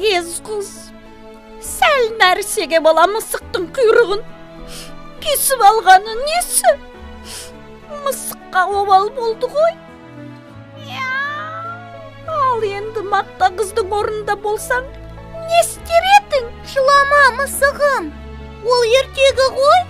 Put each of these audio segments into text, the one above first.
катыгез қыз. Сәл нәрсеге бала мысықтың құйрығын кесіп алғаны несі? Мысыққа обал болды ғой. Ал енді мақта қыздың орнында болсаң, не істер едің? Жылама, мысығым. Ол ертегі ғой.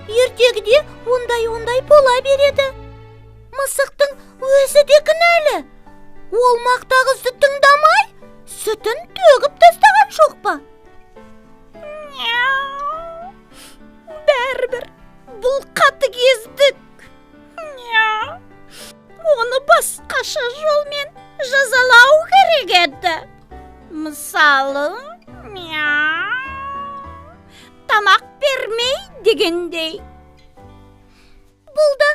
Ертегіде ондай бола береді. Мысықтың өзі де кінәлі. Ол мақта қызды тыңдамай, сүтін төгіп тастаған жоқ па? Бәрібір бұл қатыгездік. Оны басқаша жолмен жазалау керек еді. Мысалы, тамақ бермей дегендей. Бұл да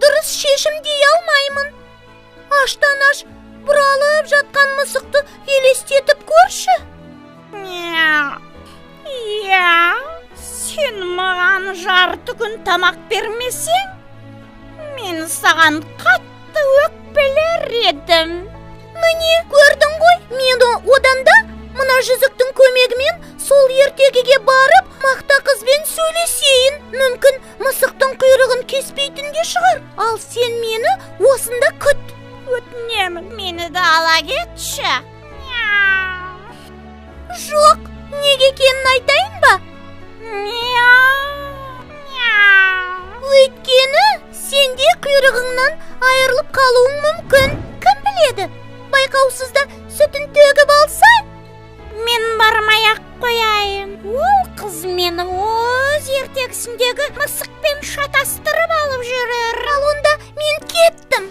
дұрыс шешім дей алмаймын. Аштан-аш бұралып жатқан мысықты елестетіп көрші. Сен маған жарты күн тамақ бермесең, мен саған қатты өкпелер едім. Міне, көрдің ғой, мен одан да мына жүзіктің көмегімен сол ертегіге барып, мақта қызбен сөйлесейін. Мүмкін мысықтың құйрығын кеспейтін де шығар. Ал сен мені осында күт. Өтінемін, мені де ала кетші. Жоқ, неге екенін айтайын ба? Өйткені сенде құйрығыңнан айырылып қалуың мүмкін. Кім біледі? Байқаусызда сүтін төгіп алса? Мен бармай-ақ қояйын. Ол қыз мені өз ертегісіндегі мысықпен шатастырып алып жүрер. Ал онда мен кеттім.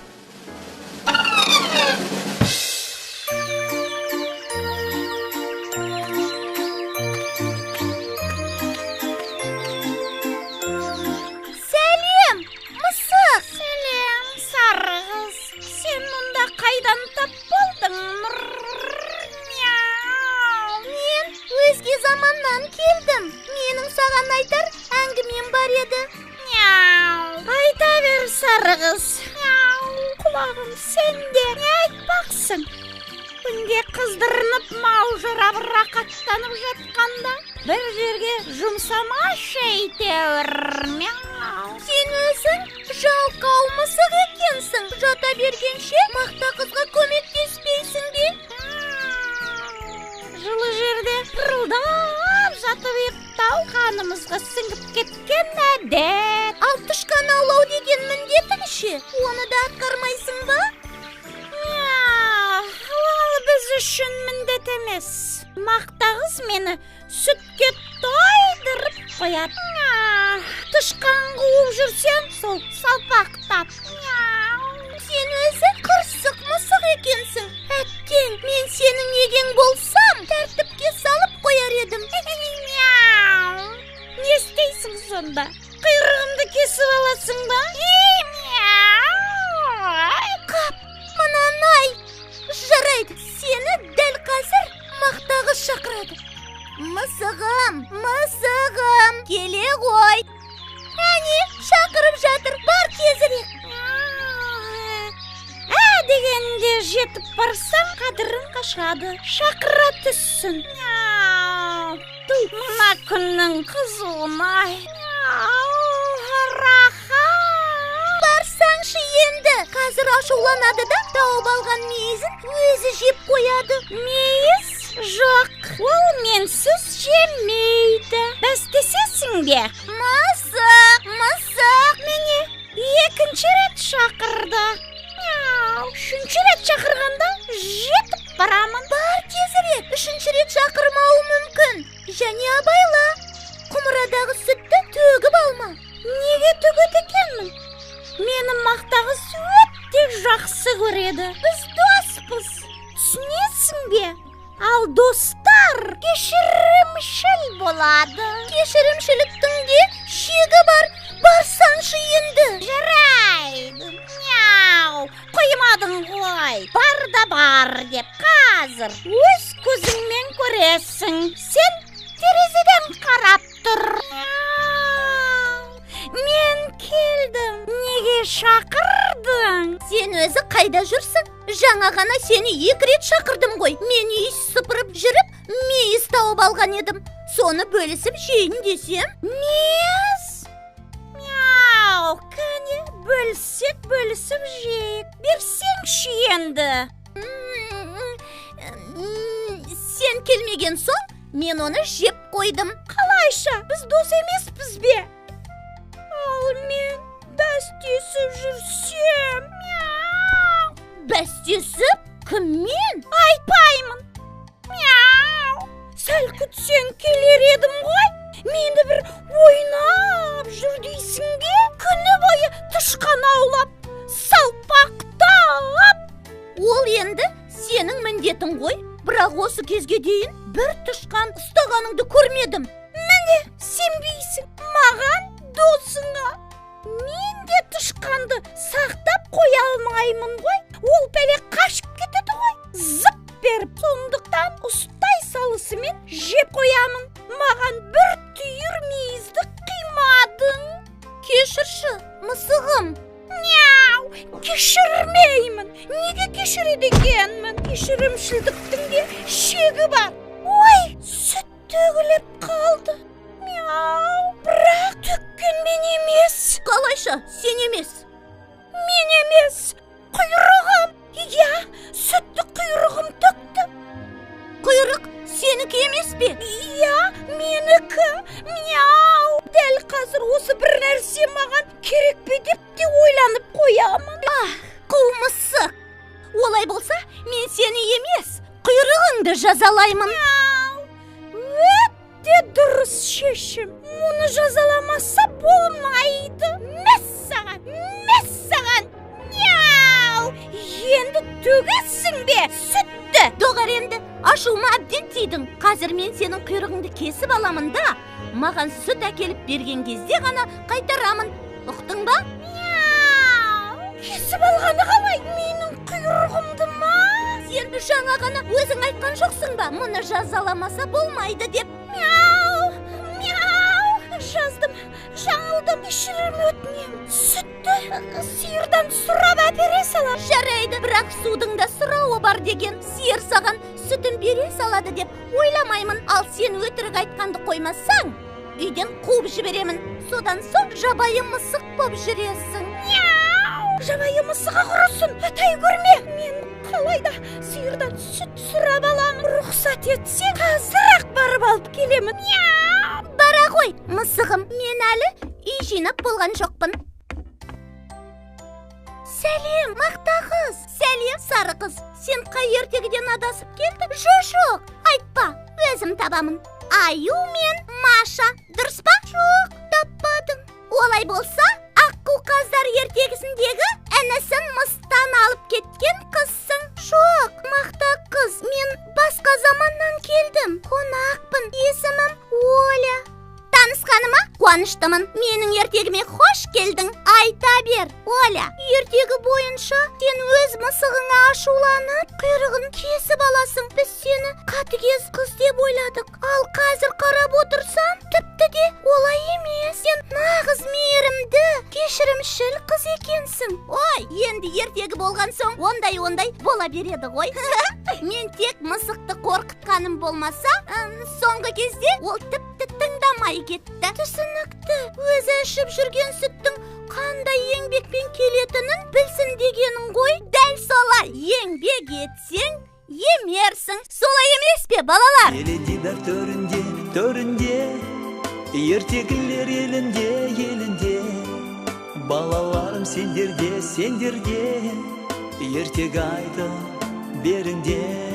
Сәлем, мысық. Сәлем, сары қыз. Сен мұнда қайдан тап болдың? Мен өзге заманнан келдім. Менің саған айтар әңгімем бар еді. Айта бер, сары қыз. Құлағым сенде. Не айтпақсың? Күнде қыздырынып маужырап рақаттанып жатқанда бір жерге жұмсамашы әйтеуір. Сен өзің жалқау мысық екенсің. Жата бергенше мақта қызға көмектеспейсің бе? Жылы жерде пырылдап жатып ұйықтау қанымызға сіңіп кеткен әдет. Ал тышқан аулау деген міндетің ше? Оны да атқармайсың ба? Ол біз үшін міндет емес. Мақта қыз мені сүтке тойдырып қояды. Тышқан қуып жүрсем, сол салпақтап. Сен өзі қырсық мысық екенсің. Әттең, мен сенің егең болсам, тәртіпке салып қояр едім. Не істейсің сонда? Құйрығымды кесіп аласың ба? Қап, мынаны-ай. Жарайды, сені дәл қазір мақта қыз шақырады. Мысығым, келе ғой. Әне, шақырып жатыр, бар тезірек. Дегенде жетіп барсаң, қадірің қашады. Шақыра түссін. Мына күннің қызуын-ай. Барсаңшы енді. Қазір ашуланады да тауып алған мейізін өзі жеп қояды. Мейіз? Жоқ, ол менсіз жемейді. Бәстесесің бе? Мысық. Міне, екінші рет шақырды. Үшінші рет шақырғанда жетіп барамын. Бар тезірек, үшінші рет шақырмауы мүмкін. Және абайла, құмырадағы сүтті төгіп алма. Неге төгеді екенмін? Мені мақта қыз өте жақсы көреді. Біз доспыз. Түсінесің бе? Ал достар кешірімшіл болады. Кешірімшіліктің де шегі бар. Барсаңшы енді. Жарайды. Қоймадың ғой. Бар да бар деп. Қазір өз көзіңмен көресің. Сен терезеден қарап тұр. Мен келдім. Неге шақырдың? Сен өзі қайда жүрсің? Жаңа ғана сені 2 рет шақырдым ғой. Мен үй сыпырып жүріп, тауып алған едім. Соны бөлісіп жейін десем, мес. Мяу, кәне, бөлісіп жейік. Берсеңші енді. Сен келмеген соң, мен оны жеп қойдым. Қалайша, біз дос емеспіз бе? Ал мен бәстесіп жүрсем. Мяу. Бәстесіп? Кіммен? Айтпаймын. Мяу. Сәл күтсең келер едім ғой. Мені бір ойнап жүр дейсің бе? Күні бойы тышқан аулап, салпақтап. Ол енді сенің міндетің ғой. Бірақ осы кезге дейін бір тышқан ұстағаныңды көрмедім. Міне, сенбейсің маған, досыңа. Мен де тышқанды сақтап қоя алмаймын ғой. Ол пәле қашып кетеді ғой. Зып беріп, сондықтан ұстай салысымен жеп қоямын. Маған бір түйір мейізді қимадың. Кешірші, мысығым. Мяу, кешірмеймін. Неге кешіреді екенмін? Кешірімшілдіктің де шегі бар. Ой, сүт төгіліп қалды. Мяу, бірақ төккен мен емес. Қалайша, сен емес? Мен емес, құйрығым. Иә, сүтті құйрығым төкті. Құйрық сенікі емес пе? Иә, менікі. Мяу, дәл қазір осы бір нәрсе маған керек пе деп те ойланып қоямын. Қу мысық. Олай болса, мен сені емес, құйрығыңды жазалаймын. Өте дұрыс шешім. Мұны жазаламаса болмайды. Мәссаған. Мяу! Енді төгесің бе сүтті? Доғар енді, ашуыма әбден тидің. Қазір мен сенің құйрығыңды кесіп аламын да, маған сүт әкеліп берген кезде ғана қайтарамын. Ұқтың ба? Мяу! Кесіп алғаны қалай? Менің құйрығымды ма? Сен жаңа ғана өзің айтқан жоқсың ба? Мұны жазаламаса болмайды деп. Мяу! Жаздым, жаңылдым, кешірім өтінем. Сүтті сиырдан сұрап әпере салам. Жарайды, бірақ судың да сұрауы бар деген. Сиыр саған сүтін бере салады деп ойламаймын. Ал сен өтірік айтқанды қоймасаң, үйден қуып жіберемін. Содан соң жабайы мысық боп жүресің. Мяу! Жабайы мысығы құрысын, атай көрме. Мен қалайда сиырдан сүт сұрап аламын. Рұқсат етсе, қазір-ақ барып алып келемін. Мяу! Бара ғой, мысығым, мен әлі үй жинап болған жоқпын. Сәлем, мақта қыз. Сәлем, сары қыз. Сен қай ертегіден адасып келдің? Жоқ, айтпа, өзім табамын. Аю мен Маша, дұрыс па? Жоқ, таппадым. Олай болса, аққу қаздар ертегісіндегі інісін мыстан алып кеткен қызсың. Жоқ, мақта қыз, мен басқа заманнан келдім. Қонақпын, есімім Оля. Танысқаныма қуаныштымын. Менің ертегіме қош келдің. Айта бер, Оля. Ертегі бойынша сен өз мысығыңа ашуланып, құйрығын кесіп аласың. Біз сені қатыгез қыз деп ойладық. Ал қазір қарап отырсам, тіпті де олай емес. Сен нағыз мейірімді, кешірімшіл қыз екенсің. Ой, енді ертегі болған соң ондай бола береді ғой. Мен тек мысықты қорқытқаным болмаса, соңғы кезде ол тіпті тыңдамай кетті. Түсінікті, өзі ішіп жүрген сүттің қандай еңбекпен келетінін білсін дегенің ғой. Дәл солай, еңбек етсең, емерсің. Солай емес пе, балалар? Теледидар төрінде, ертегілер елінде, балаларым сендерге, ертегі айтып беріңдер.